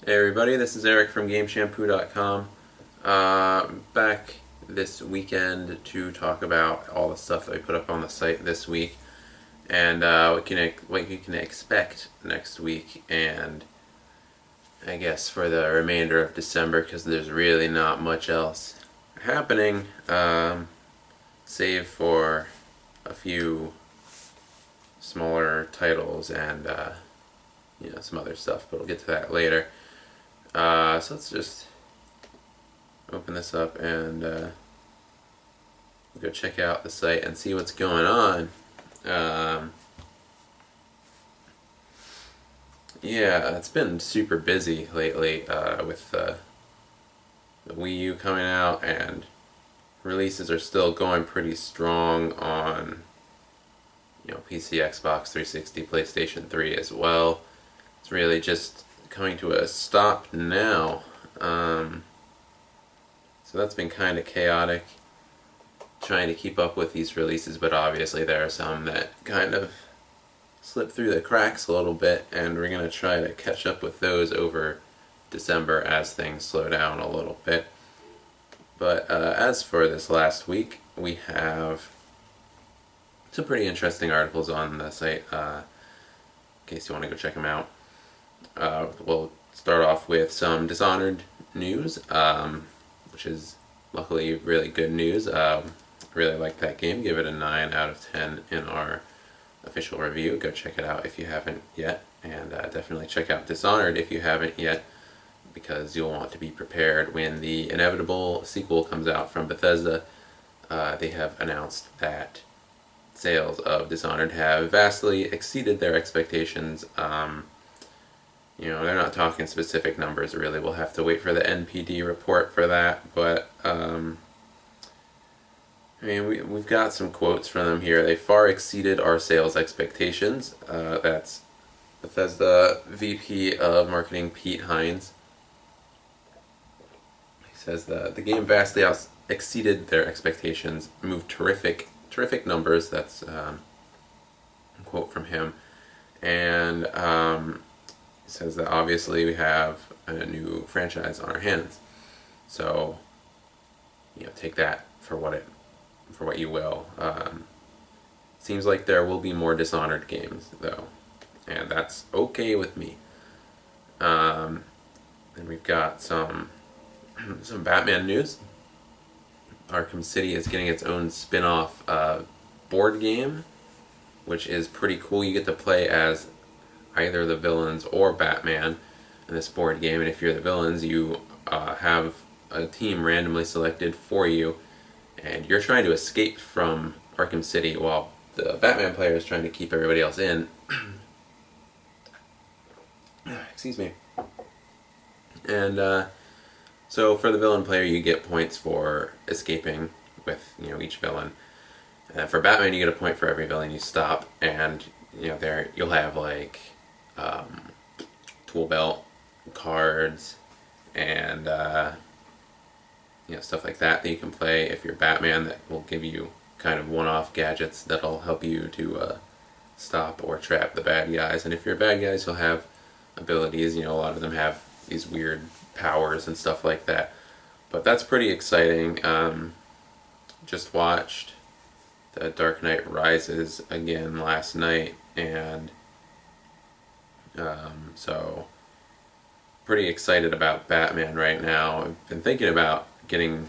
Hey everybody, this is Eric from GameShampoo.com. Back this weekend to talk about all the stuff that we put up on the site this week and what you can expect next week, and I guess for the remainder of December, because there's really not much else happening, save for a few smaller titles and some other stuff, but we'll get to that later. So let's just open this up and go check out the site and see what's going on. Yeah, it's been super busy lately with the Wii U coming out, and releases are still going pretty strong on PC, Xbox 360, PlayStation 3 as well. It's really just coming to a stop now. So that's been kind of chaotic, trying to keep up with these releases, but obviously there are some that kind of slip through the cracks a little bit, and we're going to try to catch up with those over December as things slow down a little bit. But as for this last week, we have some pretty interesting articles on the site, in case you want to go check them out. We'll start off with some Dishonored news, which is luckily really good news. Really like that game. Give it a 9 out of 10 in our official review. Go check it out if you haven't yet, and definitely check out Dishonored if you haven't yet, because you'll want to be prepared when the inevitable sequel comes out from Bethesda. They have announced that sales of Dishonored have vastly exceeded their expectations. They're not talking specific numbers, really. We'll have to wait for the NPD report for that, but we've got some quotes from them here. They far exceeded our sales expectations. That's Bethesda VP of Marketing Pete Hines. He says that the game vastly exceeded their expectations, moved terrific numbers. That's a quote from him. And he says that obviously we have a new franchise on our hands. So, take that for what you will. Seems like there will be more Dishonored games, though, and that's okay with me. And we've got some Batman news. Arkham City is getting its own spin-off board game, which is pretty cool. You get to play as either the villains or Batman in this board game, and if you're the villains, you have a team randomly selected for you, and you're trying to escape from Arkham City while the Batman player is trying to keep everybody else in. Excuse me. And so for the villain player, you get points for escaping with each villain. And for Batman, you get a point for every villain you stop, and there you'll have like tool belt, cards, and stuff like that you can play. If you're Batman, that will give you kind of one-off gadgets that'll help you to stop or trap the bad guys. And if you're bad guys, you'll have abilities. A lot of them have these weird powers and stuff like that. But that's pretty exciting. Just watched The Dark Knight Rises again last night, and so pretty excited about Batman right now. I've been thinking about getting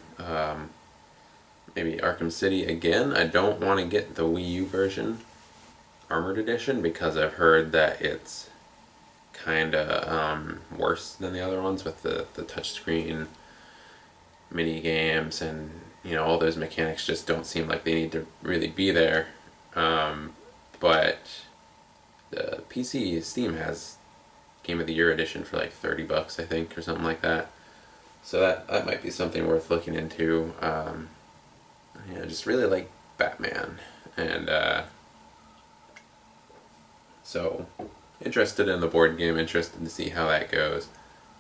maybe Arkham City again. I don't want to get the Wii U version, Armored Edition, because I've heard that it's kind of worse than the other ones with the touchscreen mini games, and all those mechanics just don't seem like they need to really be there. But the PC Steam has Game of the Year edition for like $30, I think, or something like that. So that might be something worth looking into. Just really like Batman, and so interested in the board game, interested to see how that goes.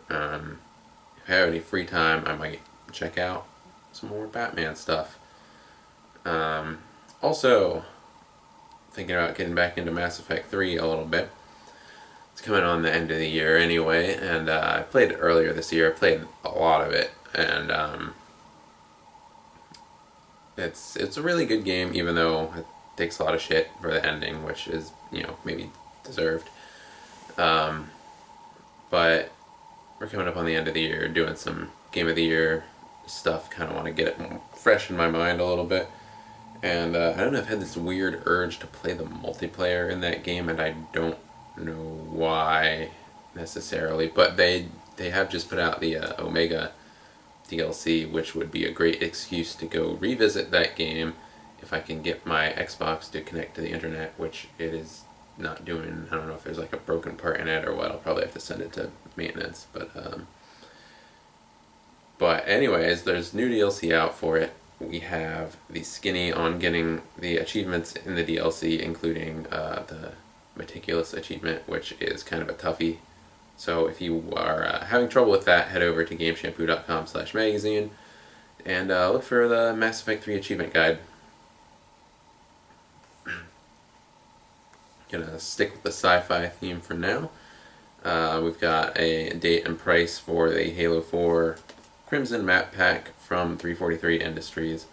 If I have any free time, I might check out some more Batman stuff. Also, thinking about getting back into Mass Effect 3 a little bit. it's coming on the end of the year anyway, and I played it earlier this year. I played a lot of it, and it's a really good game, even though it takes a lot of shit for the ending, which is, maybe deserved. Um, but we're coming up on the end of the year, doing some Game of the Year stuff. Kind of want to get it fresh in my mind a little bit. And I don't know, I've had this weird urge to play the multiplayer in that game, and I don't know why necessarily. But they have just put out the Omega DLC, which would be a great excuse to go revisit that game if I can get my Xbox to connect to the internet, which it is not doing. I don't know if there's like a broken part in it or what. I'll probably have to send it to maintenance. But anyways, there's new DLC out for it. We have the skinny on getting the achievements in the DLC, including the Meticulous achievement, which is kind of a toughie. So if you are having trouble with that, head over to GameShampoo.com/magazine and look for the Mass Effect 3 achievement guide. Gonna stick with the sci-fi theme for now. We've got a date and price for the Halo 4 Crimson map pack from 343 Industries,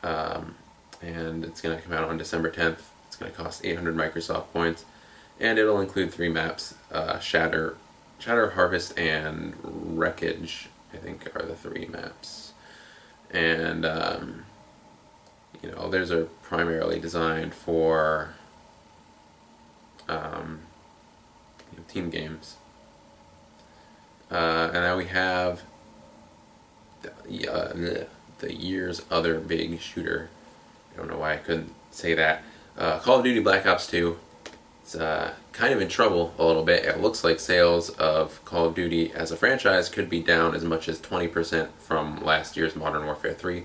and it's going to come out on December 10th. It's going to cost 800 Microsoft points, and it'll include 3 maps, Shatter, Harvest, and Wreckage, I think are the 3 maps. And, those are primarily designed for team games. And then we have the year's other big shooter. I don't know why I couldn't say that. Call of Duty Black Ops 2. It's kind of in trouble a little bit. It looks like sales of Call of Duty as a franchise could be down as much as 20% from last year's Modern Warfare 3.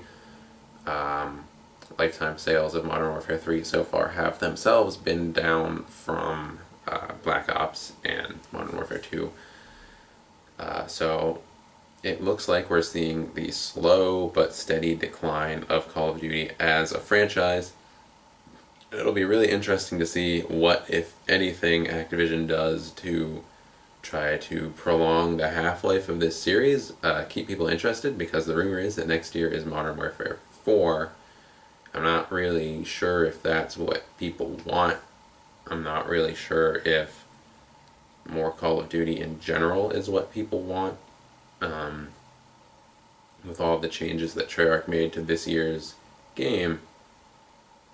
Lifetime sales of Modern Warfare 3 so far have themselves been down from Black Ops and Modern Warfare 2. So it looks like we're seeing the slow but steady decline of Call of Duty as a franchise. It'll be really interesting to see what, if anything, Activision does to try to prolong the half-life of this series, keep people interested, because the rumor is that next year is Modern Warfare 4. I'm not really sure if that's what people want. I'm not really sure if more Call of Duty in general is what people want. With all of the changes that Treyarch made to this year's game,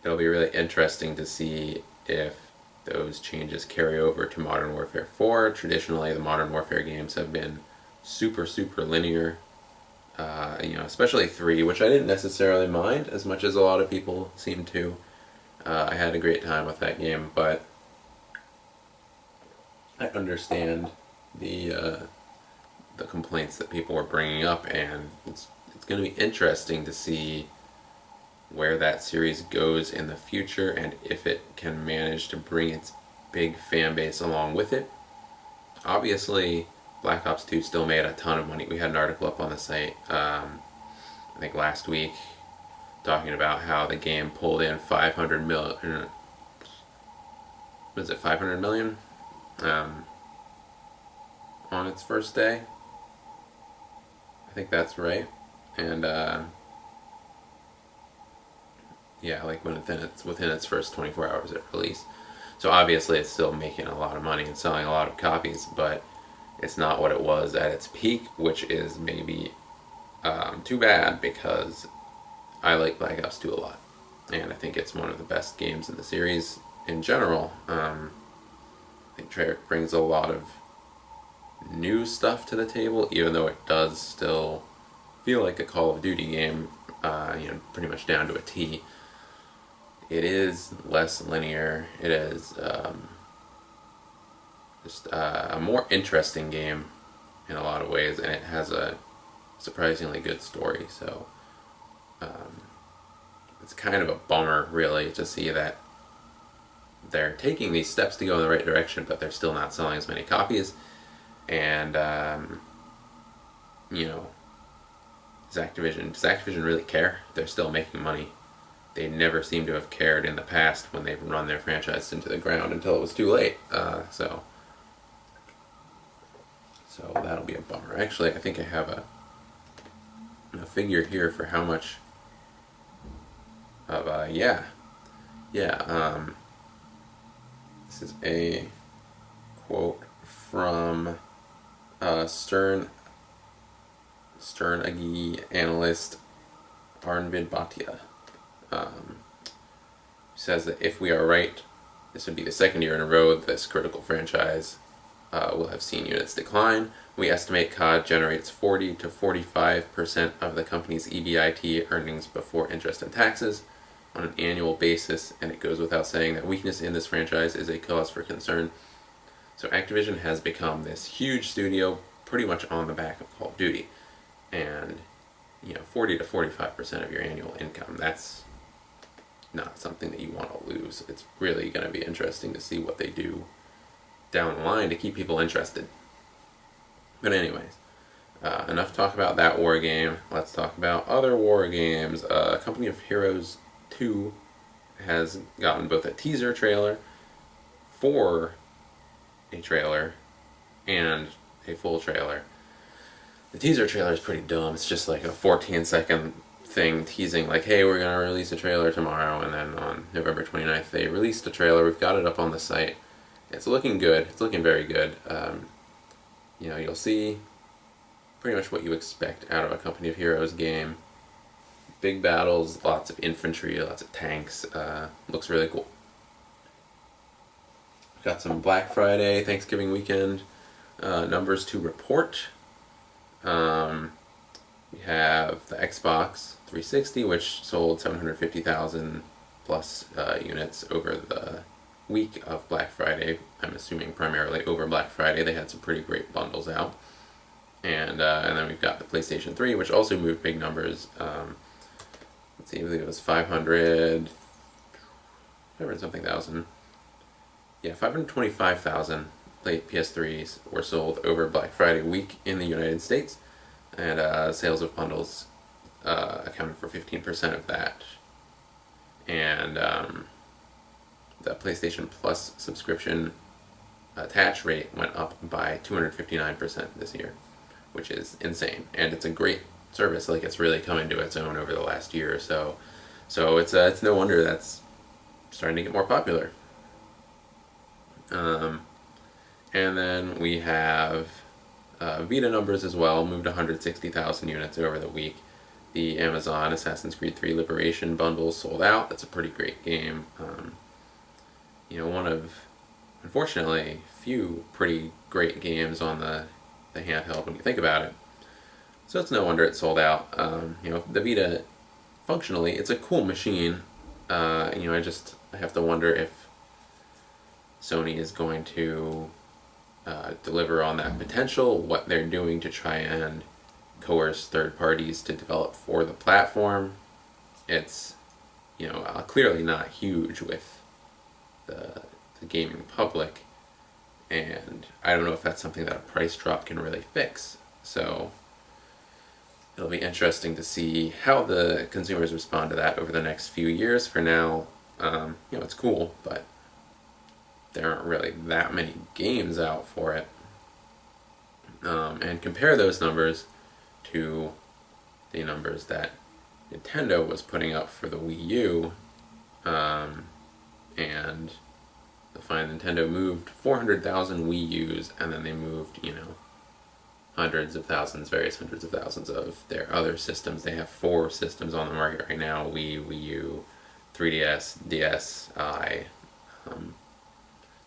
it'll be really interesting to see if those changes carry over to Modern Warfare 4. Traditionally, the Modern Warfare games have been super, super linear. Especially 3, which I didn't necessarily mind as much as a lot of people seem to. I had a great time with that game, but I understand the complaints that people were bringing up, and it's going to be interesting to see where that series goes in the future and if it can manage to bring its big fan base along with it. Obviously, Black Ops 2 still made a ton of money. We had an article up on the site, I think last week, talking about how the game pulled in 500 million. Was it 500 million? On its first day. I think that's right. And like within its first 24 hours of release. So obviously it's still making a lot of money and selling a lot of copies, but it's not what it was at its peak, which is maybe too bad, because I like Black Ops 2 a lot, and I think it's one of the best games in the series in general. I think Treyarch brings a lot of new stuff to the table, even though it does still feel like a Call of Duty game, pretty much down to a T. It is less linear. It is just a more interesting game in a lot of ways, and it has a surprisingly good story. So it's kind of a bummer, really, to see that they're taking these steps to go in the right direction, but they're still not selling as many copies. And does Activision really care? They're still making money. They never seem to have cared in the past when they've run their franchise into the ground until it was too late. So So that'll be a bummer. Actually, I think I have a figure here for how much of this is a quote from Stern analyst Arnvid Bhatia. Says that if we are right, this would be the second year in a row that this critical franchise will have seen units decline. We estimate COD generates 40 to 45% of the company's EBIT, earnings before interest and taxes, on an annual basis, and it goes without saying that weakness in this franchise is a cause for concern. So Activision has become this huge studio pretty much on the back of Call of Duty. And, 40 to 45% of your annual income, that's not something that you want to lose. It's really going to be interesting to see what they do down the line to keep people interested. But anyways, enough talk about that war game. Let's talk about other war games. Company of Heroes 2 has gotten both a teaser trailer for a trailer and a full trailer. The teaser trailer is pretty dumb. It's just like a 14-second thing teasing like, hey, we're going to release a trailer tomorrow, and then on November 29th they released a trailer. We've got it up on the site. It's looking good. It's looking very good. You'll see pretty much what you expect out of a Company of Heroes game. Big battles, lots of infantry, lots of tanks. Looks really cool. Got some Black Friday, Thanksgiving weekend numbers to report. We have the Xbox 360, which sold 750,000 plus units over the week of Black Friday. I'm assuming primarily over Black Friday. They had some pretty great bundles out. And then we've got the PlayStation 3, which also moved big numbers. Let's see, I believe it was 500 something thousand. Yeah, 525,000 PS3s were sold over Black Friday week in the United States. And sales of bundles accounted for 15% of that. And the PlayStation Plus subscription attach rate went up by 259% this year, which is insane. And it's a great service. Like, it's really come into its own over the last year or so. So it's no wonder that's starting to get more popular. And then we have Vita numbers as well, moved 160,000 units over the week. The Amazon Assassin's Creed 3 Liberation bundle sold out. That's a pretty great game. One of, unfortunately, few pretty great games on the handheld when you think about it. So it's no wonder it sold out. The Vita, functionally, it's a cool machine. I have to wonder if Sony is going to deliver on that potential, what they're doing to try and coerce third parties to develop for the platform. It's, clearly not huge with the gaming public, and I don't know if that's something that a price drop can really fix. So it'll be interesting to see how the consumers respond to that over the next few years. For now, it's cool, but there aren't really that many games out for it. And compare those numbers to the numbers that Nintendo was putting up for the Wii U, and you'll find Nintendo moved 400,000 Wii U's, and then they moved, various hundreds of thousands of their other systems. They have 4 systems on the market right now: Wii, Wii U, 3DS, DSi.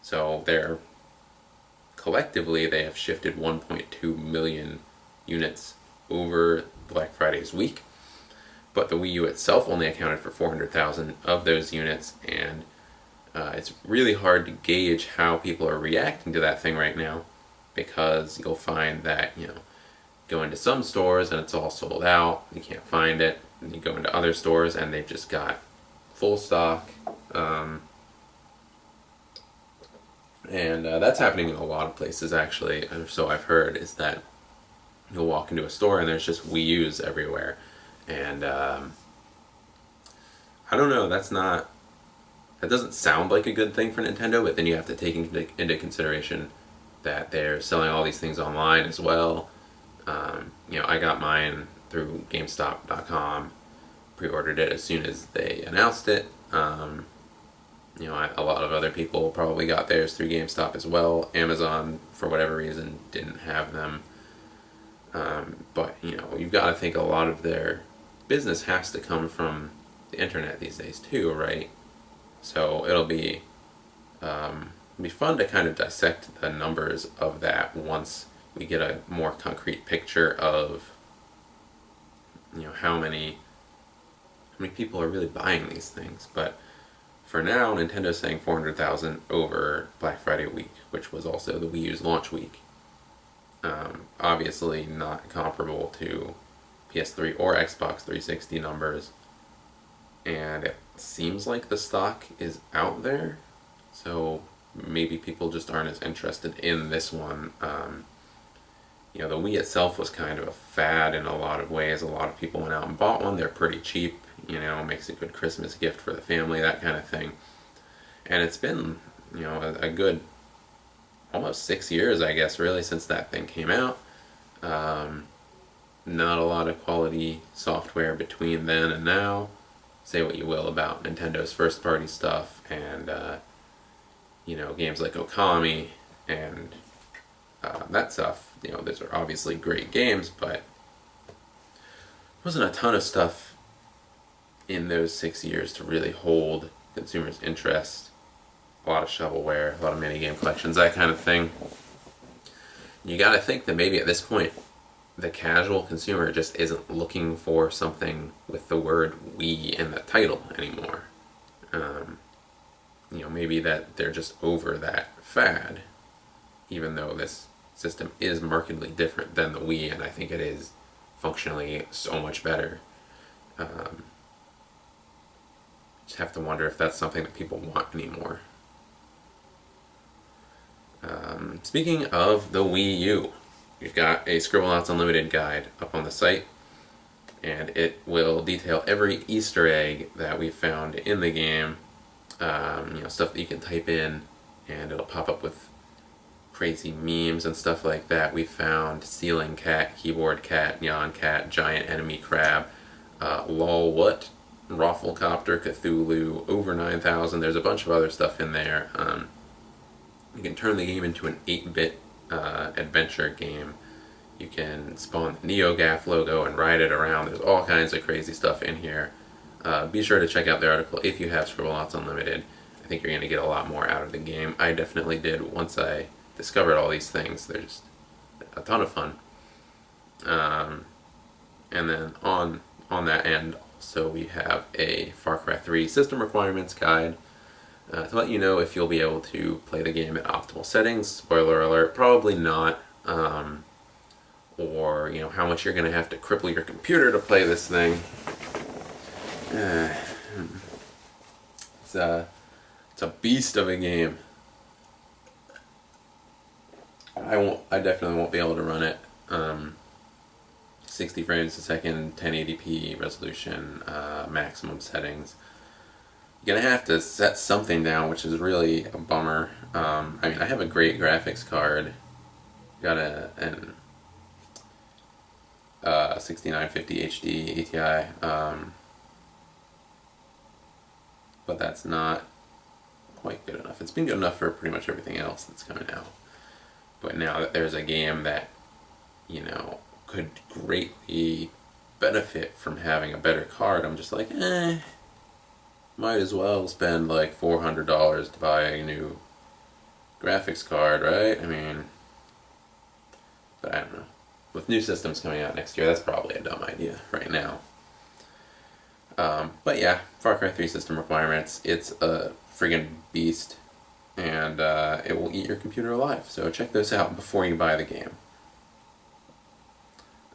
So they're collectively, they have shifted 1.2 million units over Black Friday's week, but the Wii U itself only accounted for 400,000 of those units, and it's really hard to gauge how people are reacting to that thing right now, because you'll find that, go into some stores and it's all sold out, you can't find it, and you go into other stores and they've just got full stock. And that's happening in a lot of places, actually. So I've heard, is that you'll walk into a store and there's just Wii U's everywhere. And I don't know, that doesn't sound like a good thing for Nintendo, but then you have to take into consideration that they're selling all these things online as well. I got mine through GameStop.com, pre-ordered it as soon as they announced it. A lot of other people probably got theirs through GameStop as well. Amazon, for whatever reason, didn't have them. But you've got to think a lot of their business has to come from the internet these days too, right? So it'll be fun to kind of dissect the numbers of that once we get a more concrete picture of how many people are really buying these things. But for now, Nintendo's saying 400,000 over Black Friday week, which was also the Wii U's launch week. Obviously not comparable to PS3 or Xbox 360 numbers, and it seems like the stock is out there, so maybe people just aren't as interested in this one. The Wii itself was kind of a fad in a lot of ways. A lot of people went out and bought one. They're pretty cheap, makes a good Christmas gift for the family, that kind of thing. And it's been, a good almost 6 years, I guess, really, since that thing came out. Not a lot of quality software between then and now. Say what you will about Nintendo's first-party stuff and, games like Okami and that stuff. Those are obviously great games, but there wasn't a ton of stuff in those 6 years to really hold consumers' interest. A lot of shovelware, a lot of minigame collections, that kind of thing. You gotta think that maybe at this point, the casual consumer just isn't looking for something with the word Wii in the title anymore. Maybe that they're just over that fad, even though this system is markedly different than the Wii, and I think it is functionally so much better. Just have to wonder if that's something that people want anymore. Speaking of the Wii U, we've got a Scribblenauts Unlimited guide up on the site, and it will detail every Easter egg that we found in the game. Stuff that you can type in, and it'll pop up with crazy memes and stuff like that. We found ceiling cat, keyboard cat, neon cat, giant enemy crab, lol what, Rafflecopter, Cthulhu, over 9,000. There's a bunch of other stuff in there. You can turn the game into an 8-bit adventure game. You can spawn the NeoGAF logo and ride it around. There's all kinds of crazy stuff in here. Be sure to check out the article if you have Scribblenauts Unlimited. I think you're going to get a lot more out of the game. I definitely did once I discovered all these things. They're just a ton of fun. And then on that end, also we have a Far Cry 3 system requirements guide to let you know if you'll be able to play the game at optimal settings. Spoiler alert, probably not. Or how much you're going to have to cripple your computer to play this thing. It's a beast of a game. I definitely won't be able to run it 60 frames a second, 1080p resolution, maximum settings. You're gonna have to set something down, which is really a bummer. I have a great graphics card. Got an 6950 HD ATI, but that's not quite good enough. It's been good enough for pretty much everything else that's coming out. But now that there's a game that, could greatly benefit from having a better card, I'm just like, might as well spend like $400 to buy a new graphics card, right? But I don't know. With new systems coming out next year, that's probably a dumb idea right now. But yeah, Far Cry 3 system requirements, it's a friggin' beast, and it will eat your computer alive. So check those out before you buy the game.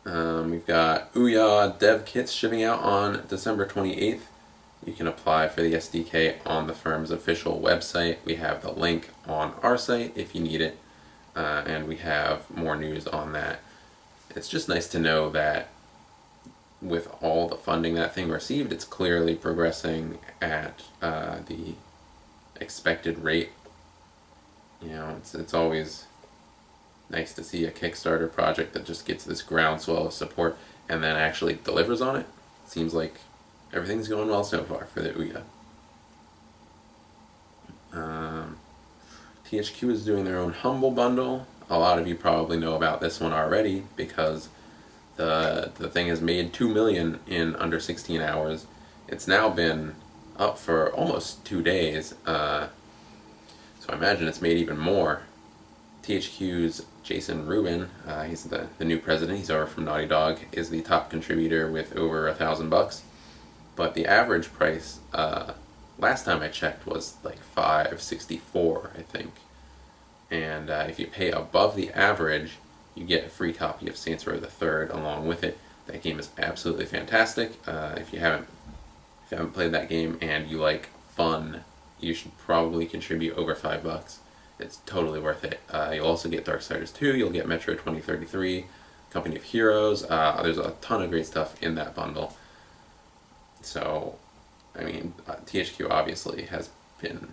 We've got Ouya dev kits shipping out on December 28th. You can apply for the SDK on the firm's official website. We have the link on our site if you need it, and we have more news on that. It's just nice to know that with all the funding that thing received, it's clearly progressing at the expected rate. It's always nice to see a Kickstarter project that just gets this groundswell of support and then actually delivers on it. Seems like everything's going well so far for the Ouya. THQ is doing their own Humble Bundle. A lot of you probably know about this one already because the thing has made 2 million in under 16 hours. It's now been up for almost 2 days, so I imagine it's made even more. THQ's Jason Rubin, he's the new president, he's over from Naughty Dog, is the top contributor with over $1,000. But the average price, last time I checked, was like $5.64, I think. And if you pay above the average, you get a free copy of Saints Row the Third along with it. That game is absolutely fantastic. If you haven't played that game and you like fun, you should probably contribute over $5. It's totally worth it. You'll also get Darksiders 2, you'll get Metro 2033, Company of Heroes. There's a ton of great stuff in that bundle. So, I mean, THQ obviously has been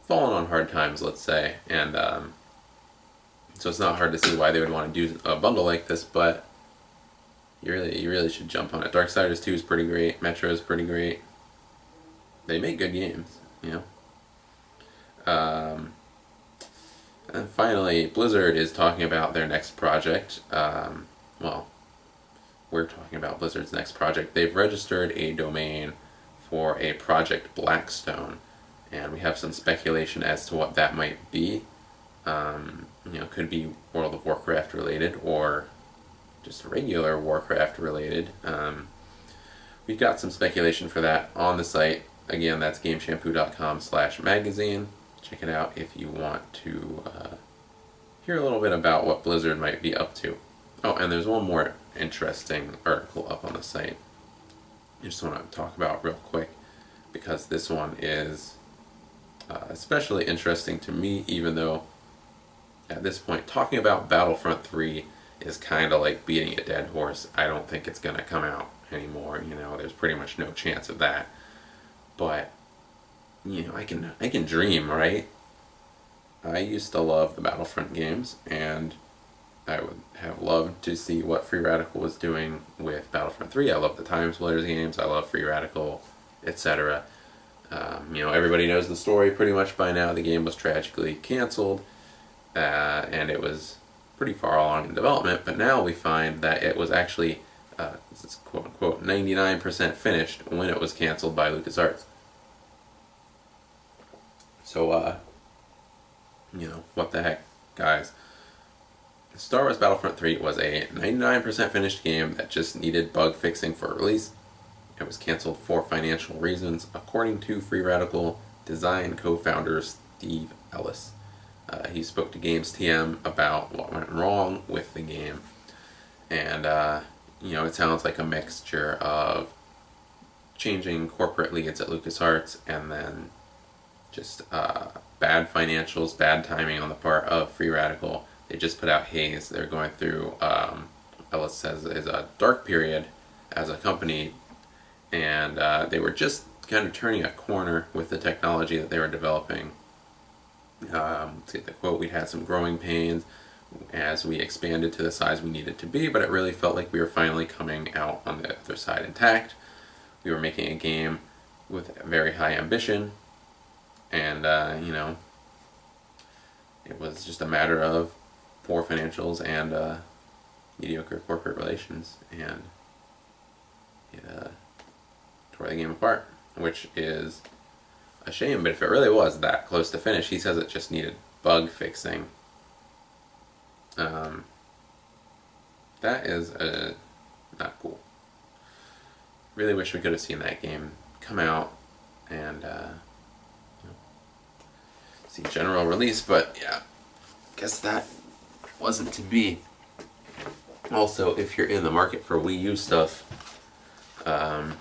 fallen on hard times, let's say, and so it's not hard to see why they would want to do a bundle like this, but you really should jump on it. Darksiders 2 is pretty great, Metro is pretty great. They make good games, you know. And finally, Blizzard is talking about their next project. Well, we're talking about Blizzard's next project. They've registered a domain for a Project Blackstone, and we have some speculation as to what that might be. You know, could be World of Warcraft related or just regular Warcraft related. We've got some speculation for that on the site. Again, that's GameShampoo.com/magazine. Check it out if you want to hear a little bit about what Blizzard might be up to. Oh, and there's one more interesting article up on the site I just want to talk about real quick, because this one is especially interesting to me, even though at this point talking about Battlefront 3 is kind of like beating a dead horse. I don't think it's going to come out anymore, you know, there's pretty much no chance of that. But, you know, I can dream, right? I used to love the Battlefront games, and I would have loved to see what Free Radical was doing with Battlefront 3. I love the Time Splitters games, I love Free Radical, etc. You know, everybody knows the story pretty much by now. The game was tragically canceled, and it was pretty far along in development, but now we find that it was actually, it's quote-unquote 99% finished when it was canceled by LucasArts. So, you know, what the heck, guys. Star Wars Battlefront 3 was a 99% finished game that just needed bug fixing for release. It was canceled for financial reasons, according to Free Radical design co-founder Steve Ellis. He spoke to GamesTM about what went wrong with the game, and you know, it sounds like a mixture of changing corporate leads at LucasArts and then just bad financials, bad timing on the part of Free Radical. They just put out Haze. They're going through, Ellis says, is a dark period as a company, and they were just kind of turning a corner with the technology that they were developing. To get the quote, "We had some growing pains as we expanded to the size we needed to be, but it really felt like we were finally coming out on the other side intact. We were making a game with very high ambition, and you know, it was just a matter of poor financials and mediocre corporate relations, and it tore the game apart, which is a shame. But if it really was that close to finish, he says it just needed bug fixing. That is not cool. Really wish we could have seen that game come out and you know, see general release, but yeah, guess that wasn't to be. Also, if you're in the market for Wii U stuff, I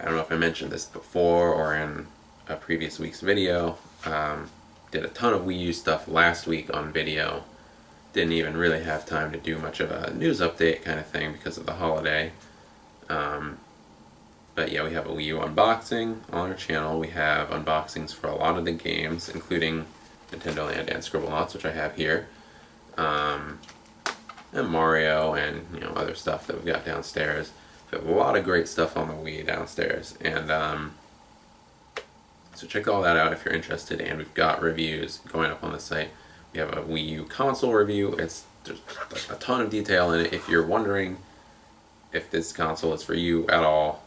don't know if I mentioned this before or in a previous week's video, did a ton of Wii U stuff last week on video. Didn't even really have time to do much of a news update kind of thing because of the holiday. But yeah, we have a Wii U unboxing on our channel. We have unboxings for a lot of the games, including Nintendo Land and Scribblenauts, which I have here. and Mario, and other stuff that we've got downstairs. We have a lot of great stuff on the Wii downstairs, and so check all that out if you're interested. And we've got reviews going up on the site. We have a Wii U console review. There's a ton of detail in it. If you're wondering if this console is for you at all,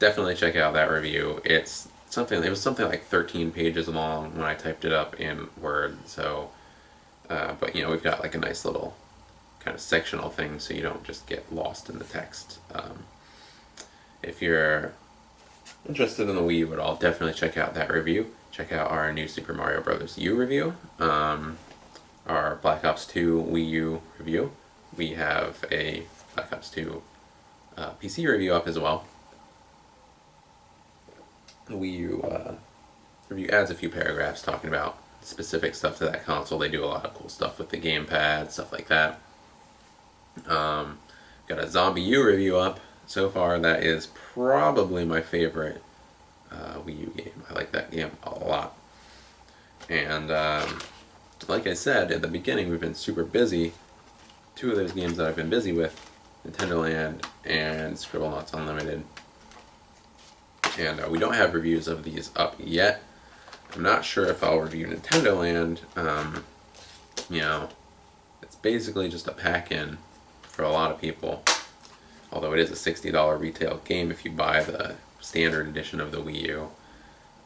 definitely check out that review. It was something like 13 pages long when I typed it up in Word. So, but we've got like a nice little kind of sectional thing, so you don't just get lost in the text. If you're interested in the Wii U at all, definitely check out that review. Check out our new Super Mario Bros. U review, our Black Ops 2 Wii U review. We have a Black Ops 2 PC review up as well. The Wii U review adds a few paragraphs talking about specific stuff to that console. They do a lot of cool stuff with the gamepad, stuff like that. Got a Zombie U review up. So far, that is probably my favorite Wii U game. I like that game a lot. And like I said at the beginning, we've been super busy. Two of those games that I've been busy with, Nintendo Land and Scribblenauts Unlimited. And we don't have reviews of these up yet. I'm not sure if I'll review Nintendo Land. It's basically just a pack-in for a lot of people. Although it is a $60 retail game if you buy the standard edition of the Wii U.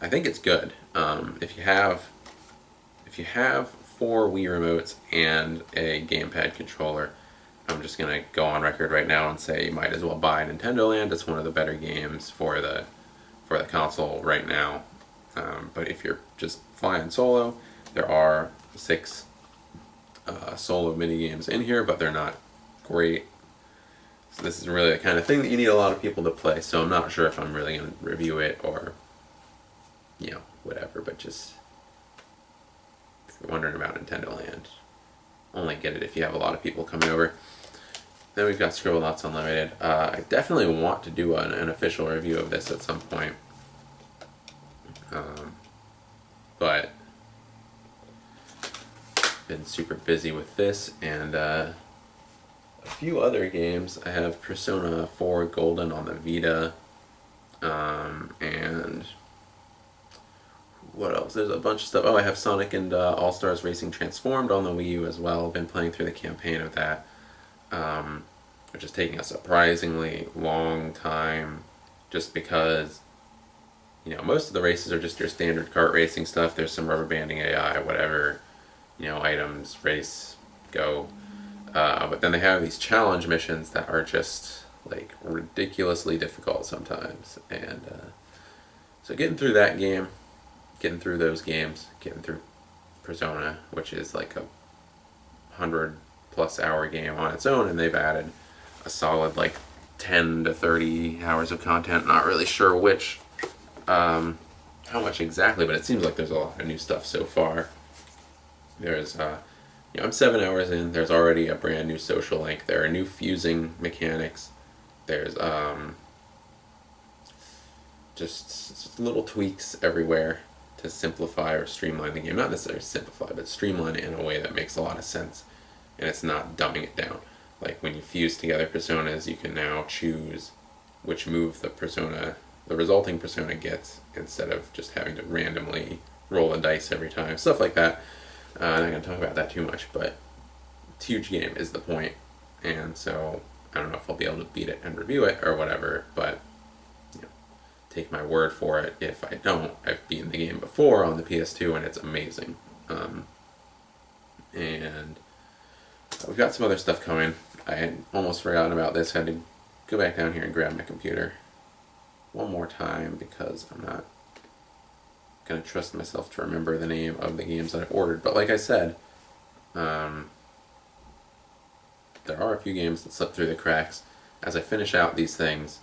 I think it's good. If you have 4 Wii remotes and a gamepad controller, I'm just gonna go on record right now and say you might as well buy Nintendo Land. It's one of the better games for the console right now. But if you're just flying solo, there are 6 solo mini games in here, but they're not great. So this is really the kind of thing that you need a lot of people to play. So I'm not sure if I'm really going to review it or, whatever. But just, if you're wondering about Nintendo Land, only get it if you have a lot of people coming over. Then we've got Scribblenauts Unlimited. I definitely want to do an official review of this at some point. But been super busy with this and a few other games. I have Persona 4 Golden on the Vita, and what else? There's a bunch of stuff. Oh, I have Sonic and All-Stars Racing Transformed on the Wii U as well. Been playing through the campaign of that, which is taking a surprisingly long time, just because most of the races are just your standard kart racing stuff. There's some rubber banding AI, whatever, items, race, go. But then they have these challenge missions that are just like ridiculously difficult sometimes. And so getting through that game, getting through those games, getting through Persona, which is like a 100+ hour game on its own, and they've added a solid like 10 to 30 hours of content. Not really sure which, how much exactly, but it seems like there's a lot of new stuff so far. There's I'm 7 hours in. There's already a brand new social link. There are new fusing mechanics. There's just little tweaks everywhere to simplify or streamline the game. Not necessarily simplify, but streamline it in a way that makes a lot of sense, and it's not dumbing it down. Like when you fuse together personas, you can now choose which move the resulting persona gets, instead of just having to randomly roll a dice every time. Stuff like that. I'm not going to talk about that too much, but it's a huge game is the point, and so I don't know if I'll be able to beat it and review it or whatever, but take my word for it if I don't. I've beaten the game before on the PS2 and it's amazing. And we've got some other stuff coming. I had almost forgotten about this. I had to go back down here and grab my computer one more time because I'm not going to trust myself to remember the name of the games that I've ordered. But like I said, there are a few games that slip through the cracks. As I finish out these things,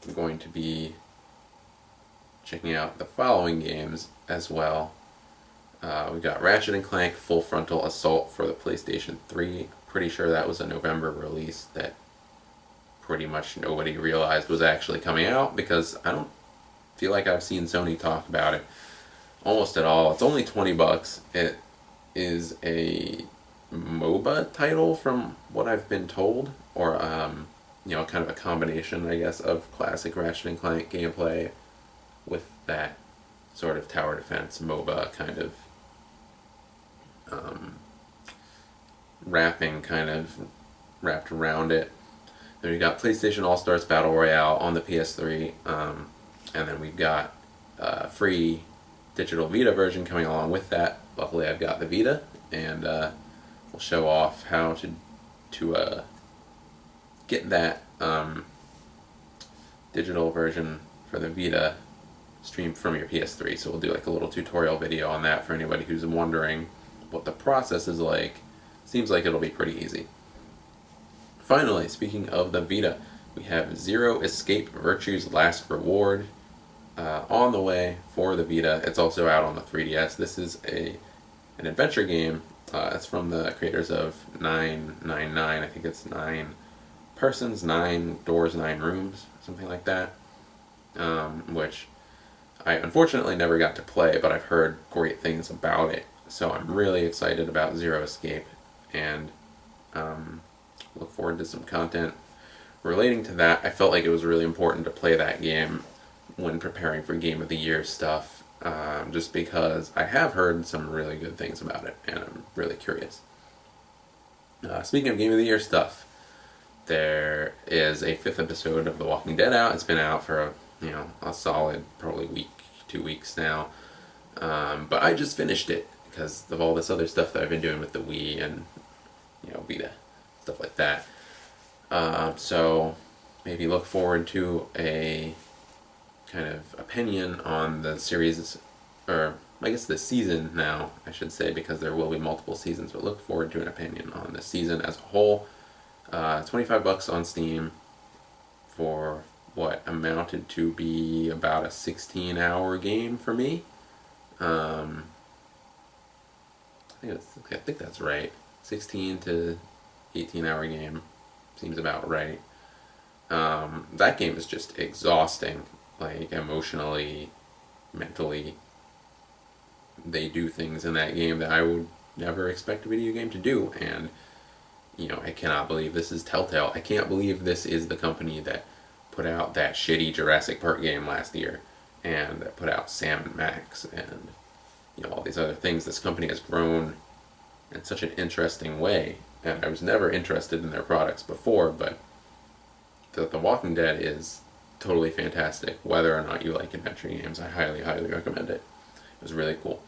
I'm going to be checking out the following games as well. We've got Ratchet & Clank Full Frontal Assault for the PlayStation 3. Pretty sure that was a November release that pretty much nobody realized was actually coming out, because I don't feel like I've seen Sony talk about it almost at all. It's only $20. is a MOBA title from what I've been told, or kind of a combination, I guess, of classic Ratchet and Clank gameplay with that sort of tower defense MOBA kind of wrapping kind of wrapped around it. Then we've got PlayStation All-Stars Battle Royale on the PS3, and then we've got a free digital Vita version coming along with that. Luckily I've got the Vita, and we'll show off how to get that digital version for the Vita streamed from your PS3. So we'll do like a little tutorial video on that for anybody who's wondering what the process is like. Seems like it'll be pretty easy. Finally, speaking of the Vita, we have Zero Escape Virtue's Last Reward on the way for the Vita. It's also out on the 3DS. This is an adventure game. It's from the creators of 999. I think it's 9 persons, 9 doors, 9 rooms, something like that. Which I unfortunately never got to play, but I've heard great things about it. So I'm really excited about Zero Escape, and look forward to some content relating to that. I felt like it was really important to play that game when preparing for Game of the Year stuff, just because I have heard some really good things about it, and I'm really curious. Speaking of Game of the Year stuff, there is a 5th episode of The Walking Dead out. It's been out for a solid probably week, 2 weeks now, but I just finished it because of all this other stuff that I've been doing with the Wii and Vita, stuff like that. So maybe look forward to a kind of opinion on the series, or I guess the season now, I should say, because there will be multiple seasons, but look forward to an opinion on the season as a whole. $25 on Steam for what amounted to be about a 16-hour game for me. I think that's right. 16 to 18-hour game seems about right. That game is just exhausting, like emotionally, mentally. They do things in that game that I would never expect a video game to do, and I cannot believe this is Telltale. I can't believe this is the company that put out that shitty Jurassic Park game last year, and that put out Sam & Max, and all these other things. This company has grown in such an interesting way, and I was never interested in their products before, but The Walking Dead is totally fantastic. Whether or not you like adventure games, I highly, highly recommend it. It was really cool.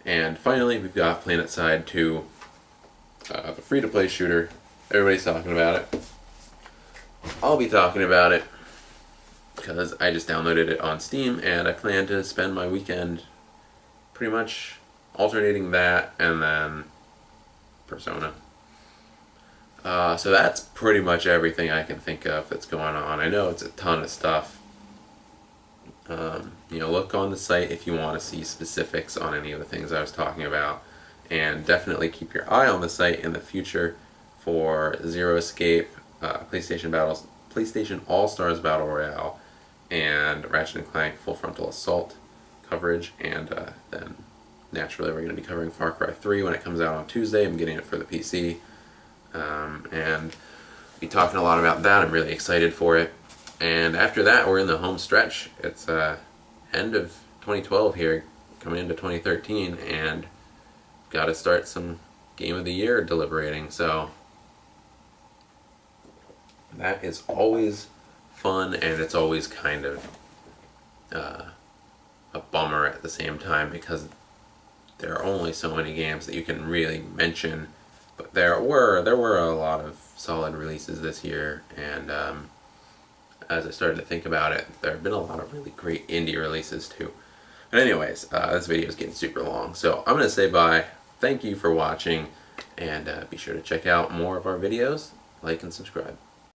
And finally, we've got PlanetSide 2, the free-to-play shooter. Everybody's talking about it. I'll be talking about it because I just downloaded it on Steam, and I plan to spend my weekend pretty much alternating that and then Persona. So that's pretty much everything I can think of that's going on. I know it's a ton of stuff. Look on the site if you want to see specifics on any of the things I was talking about, and definitely keep your eye on the site in the future for Zero Escape, PlayStation All-Stars Battle Royale, and Ratchet and Clank Full Frontal Assault coverage, and then naturally we're going to be covering Far Cry 3 when it comes out on Tuesday. I'm getting it for the PC, and be talking a lot about that. I'm really excited for it. And after that, we're in the home stretch. It's end of 2012 here, coming into 2013, and got to start some Game of the Year deliberating. So that is always fun, and it's always kind of a bummer at the same time, because there are only so many games that you can really mention. But there were a lot of solid releases this year, and as I started to think about it, there have been a lot of really great indie releases too. But anyways, this video is getting super long, so I'm going to say bye. Thank you for watching, and be sure to check out more of our videos, like and subscribe.